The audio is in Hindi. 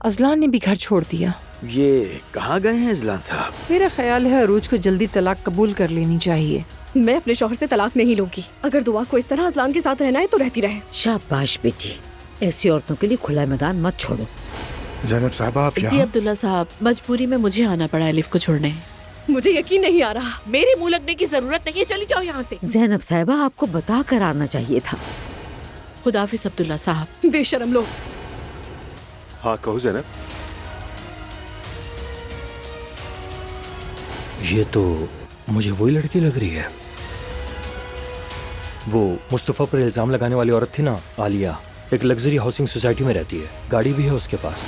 अजलान ने भी घर छोड़ दिया। ये कहाँ गए हैं इजलान साहब? मेरा ख्याल है अरूज को जल्दी तलाक कबूल कर लेनी चाहिए। मैं अपने शौहर से तलाक नहीं लूंगी। अगर दुआ को इस तरह अजलान के साथ रहना है तो रहती रहे। शाबाश बेटी, ऐसी औरतों के लिए खुला मैदान मत छोड़ो। ज़ैनब साहब आप जी यहाँ? अब्दुल्ला साहब, मजबूरी में मुझे आना पड़ा एलिफ को छोड़ने। मुझे यकीन नहीं आ रहा। मेरे मुंह लगने की जरूरत नहीं है, चली जाओ यहाँ से। ज़ैनब साहिबा, आपको बता कर आना चाहिए था। खुदाफिज अब्दुल्ला साहब। बेशरम लोग। हाँ कहो ज़ैनब। ये तो मुझे वही लड़की लग रही है, वो मुस्तफ़ा पर इल्ज़ाम लगाने वाली औरत थी ना, आलिया। एक लग्जरी हाउसिंग सोसाइटी में रहती है, गाड़ी भी है उसके पास।